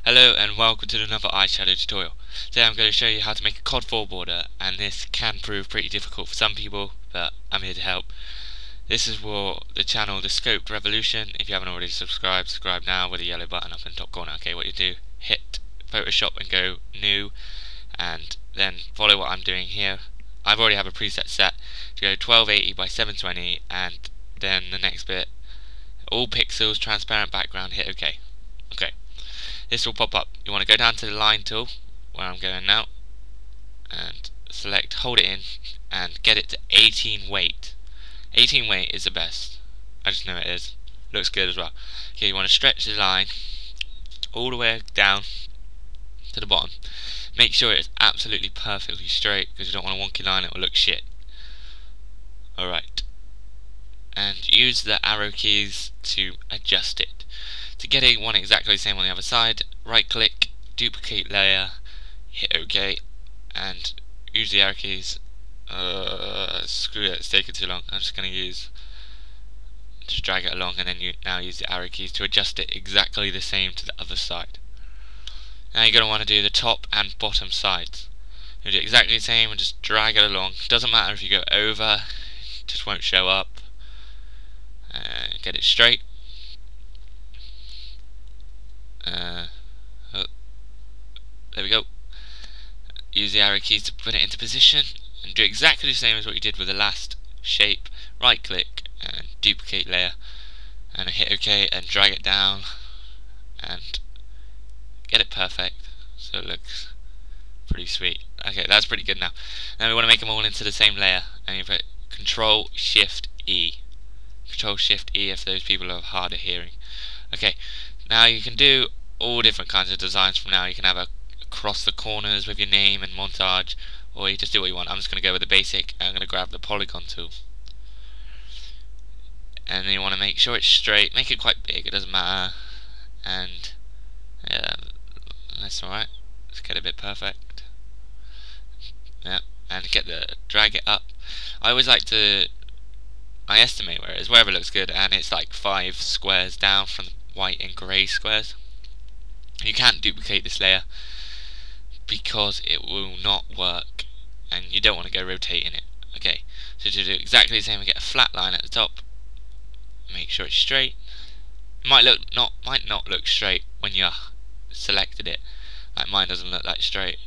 Hello and welcome to another eyeshadow tutorial. Today I'm going to show you how to make a COD 4 border, and this can prove pretty difficult for some people, but I'm here to help. This is for the channel TheScopedRevolution. If you haven't already subscribed, subscribe now with the yellow button up in the top corner. Okay, what you do, hit Photoshop and go new, and then follow what I'm doing here. I've already have a preset set to go 1280 by 720, and then the next bit, all pixels, transparent background, hit OK. Okay. This will pop up. You want to go down to the line tool, where I'm going now, and select, hold it in, and get it to 18 weight. 18 weight is the best. I just know it is. Looks good as well. Okay, you want to stretch the line all the way down to the bottom. Make sure it's absolutely perfectly straight, because you don't want a wonky line, it will look shit. Alright. And use the arrow keys to adjust it. To get one exactly the same on the other side, right click, duplicate layer, hit OK, and use the arrow keys. Screw it, it's taking too long. I'm just going to just drag it along, and then now use the arrow keys to adjust it exactly the same to the other side. Now you're going to want to do the top and bottom sides. You do exactly the same and just drag it along. Doesn't matter if you go over, it just won't show up. Get it straight. There we go. Use the arrow keys to put it into position, and do exactly the same as what you did with the last shape. Right click and duplicate layer, and hit OK and drag it down and get it perfect so it looks pretty sweet. Okay, that's pretty good now. Now we want to make them all into the same layer, and you put Control Shift E. Control Shift E if those people have harder hearing. Okay, now you can do all different kinds of designs from now. You can have across the corners with your name and montage, or you just do what you want. I'm just going to go with the basic, and I'm going to grab the polygon tool. And then you want to make sure it's straight, make it quite big, it doesn't matter. And yeah, that's alright. Let's get it a bit perfect. Yeah, and drag it up. I always like to, I estimate where it is, wherever it looks good, and it's like 5 squares down from the white and grey squares. You can't duplicate this layer because it will not work, and you don't want to go rotating it. Okay, so to do exactly the same, we get a flat line at the top. Make sure it's straight. It might not look straight when you selected it. Like mine doesn't look like straight,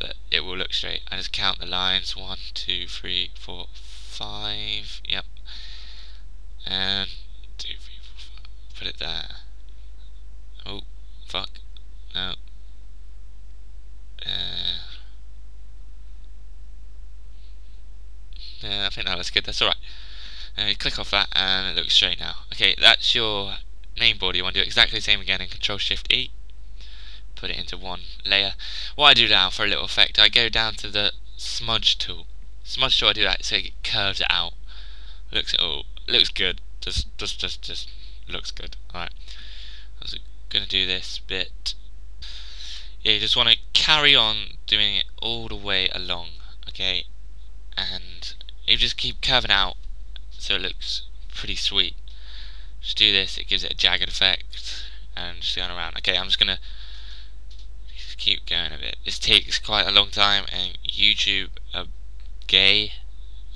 but it will look straight. I just count the lines: 1, 2, 3, 4, 5. Yep. And 2, 3, 4, 5. Put it there. Oh, fuck. No. Yeah, I think that looks good. That's alright. Click off that, and it looks straight now. Okay, that's your main border. You want to do exactly the same again in Control Shift E. Put it into one layer. What I do now for a little effect, I go down to the smudge tool. Smudge tool, I do that so it curves it out. Looks good. Just looks good. Alright. I was gonna do this bit. Yeah, you just want to carry on doing it all the way along. Okay, and you just keep curving out so it looks pretty sweet. Just do this, it gives it a jagged effect, and just going around. Okay, I'm just gonna keep going a bit. This takes quite a long time, and YouTube are gay,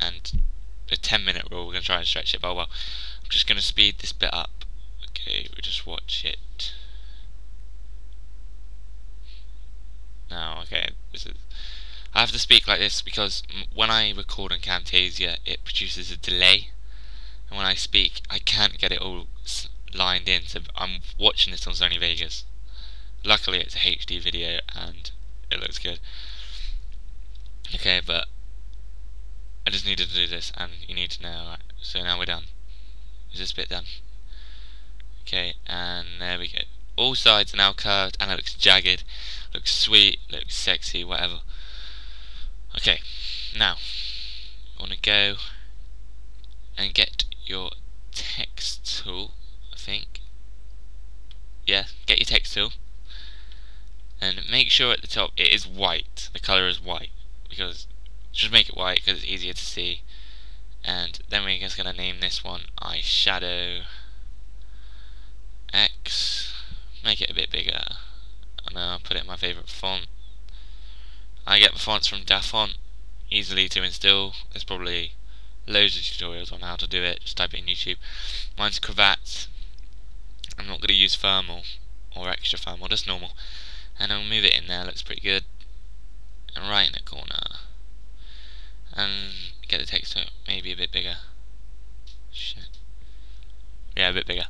and the 10-minute rule, we're gonna try and stretch it, but well, I'm just gonna speed this bit up. Okay, we'll just watch it. Now, okay, I have to speak like this because when I record on Camtasia, it produces a delay, and when I speak, I can't get it all lined in. So I'm watching this on Sony Vegas. Luckily, it's a HD video and it looks good. Okay, but I just needed to do this, and you need to know. Right, so now we're done. Is this bit done? Okay, and there we go. All sides are now curved, and it looks jagged, looks sweet, looks sexy, whatever. Okay, now you want to go and get your text tool, I think. Yeah, get your text tool, and make sure at the top it is white. The colour is white, because just make it white because it's easier to see. And then we're just going to name this one eyeshadow X. Make it a bit bigger. put it in my favourite font. I get the fonts from DaFont, easily to install. There's probably loads of tutorials on how to do it, just type it in YouTube. Mine's Cravats. I'm not going to use thermal or extra thermal, just normal. And I'll move it in there, looks pretty good. And right in the corner. And get the text maybe a bit bigger. Shit. Yeah, a bit bigger.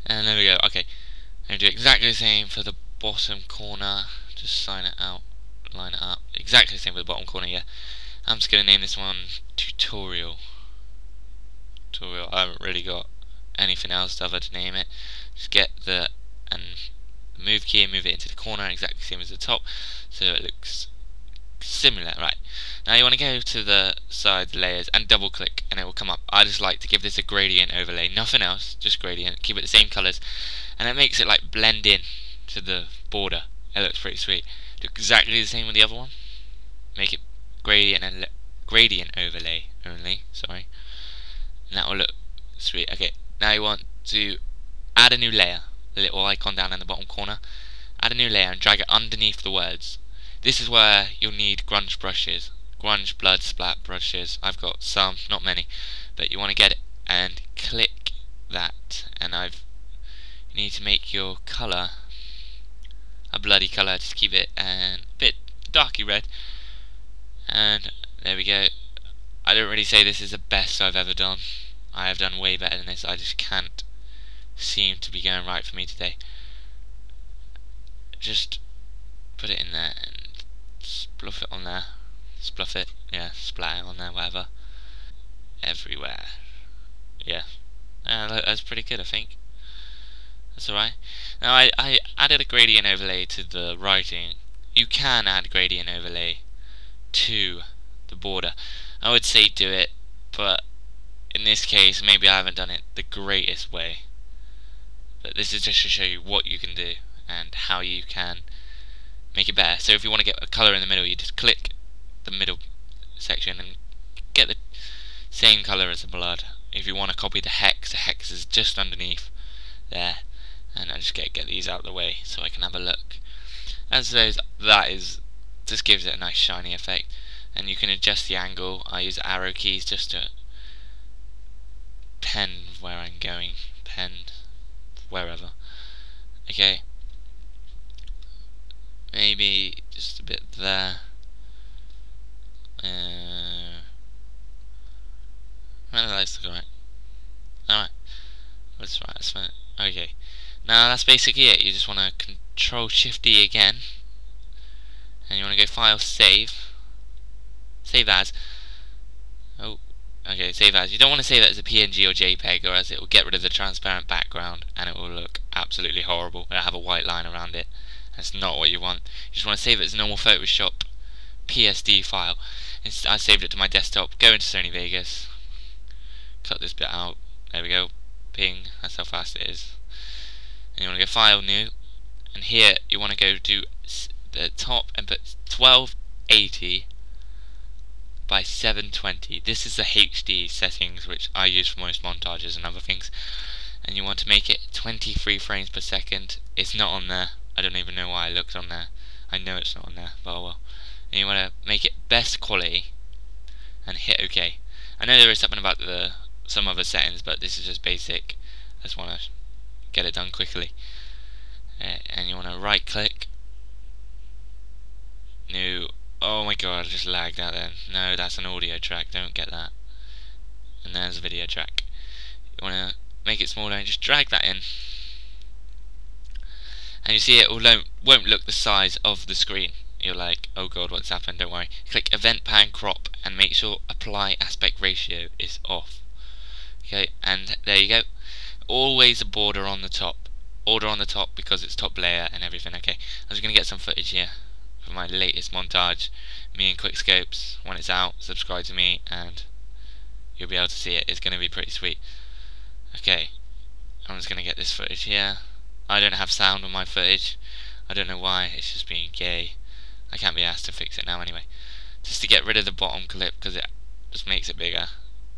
And there we go. Okay, I'm going to do exactly the same for the bottom corner. Just sign it out, line it up. Exactly the same for the bottom corner, yeah. I'm just going to name this one Tutorial. I haven't really got anything else other to name it. Just get the move key and move it into the corner, exactly the same as the top, so it looks similar. Right, now you want to go to the side layers and double click and it will come up. I just like to give this a gradient overlay, nothing else, just gradient, keep it the same colours, and it makes it like blend in to the border. It looks pretty sweet. Do exactly the same with the other one, make it gradient and gradient overlay only, sorry, and that will look sweet. Okay, now you want to add a new layer, the little icon down in the bottom corner. Add a new layer and drag it underneath the words. This is where you'll need grunge brushes, grunge blood splat brushes. I've got some, not many, but you want to get it and click that, and you need to make your colour a bloody colour, just keep it a bit darky red, and there we go. I don't really say this is the best I've ever done. I have done way better than this. I just can't seem to be going right for me today. Just put it in there and spluff it on there. Spluff it, yeah, splat it on there, whatever. Everywhere. Yeah. That's pretty good, I think. That's alright. Now I added a gradient overlay to the writing. You can add gradient overlay to the border. I would say do it, but in this case maybe I haven't done it the greatest way. But this is just to show you what you can do and how you can make it better. So if you want to get a colour in the middle, you just click the middle section and get the same colour as the blood. If you want to copy the hex is just underneath there. And I just get these out of the way so I can have a look. As those, that is, just gives it a nice shiny effect. And you can adjust the angle. I use arrow keys just to pen where I'm going. Pen wherever. Okay. Maybe just a bit there. That's alright. Alright. That's right, that's fine. Okay. Now that's basically it. You just want to Control Shift D again. And you want to go File, Save. Save as. Oh, okay, save as. You don't want to save it as a PNG or JPEG, or else it will get rid of the transparent background and it will look absolutely horrible. It'll have a white line around it. That's not what you want. You just want to save it as a normal Photoshop PSD file. I saved it to my desktop. Go into Sony Vegas. Cut this bit out. There we go. Ping. That's how fast it is. And you want to go File, New. And here you want to go to the top and put 1280 by 720. This is the HD settings which I use for most montages and other things. And you want to make it 23 frames per second. It's not on there. I don't even know why I looked on there. I know it's not on there, but oh well. And you want to make it best quality and hit OK. I know there is something about some other settings, but this is just basic. I just want to get it done quickly. And you want to right click. New. Oh my god, I just lagged out then. No, that's an audio track, don't get that. And there's a video track. You want to make it smaller and just drag that in. And you see it won't look the size of the screen. You're like, oh god, what's happened? Don't worry. Click Event Pan Crop and make sure Apply Aspect Ratio is off. Okay, and there you go. Always a border on the top. Order on the top because it's top layer and everything. Okay, I'm just going to get some footage here for my latest montage. Me and Quickscopes, when it's out, subscribe to me and you'll be able to see it. It's going to be pretty sweet. Okay, I'm just going to get this footage here. I don't have sound on my footage. I don't know why, it's just being gay. I can't be asked to fix it now anyway. Just to get rid of the bottom clip because it just makes it bigger.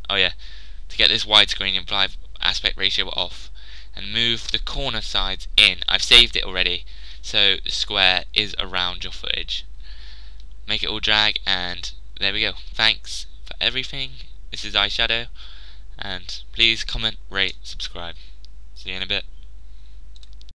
Oh yeah, to get this widescreen, apply aspect ratio off and move the corner sides in. I've saved it already, so the square is around your footage. Make it all drag, and there we go. Thanks for everything. This is eyeshadow, and please comment, rate, subscribe. See you in a bit.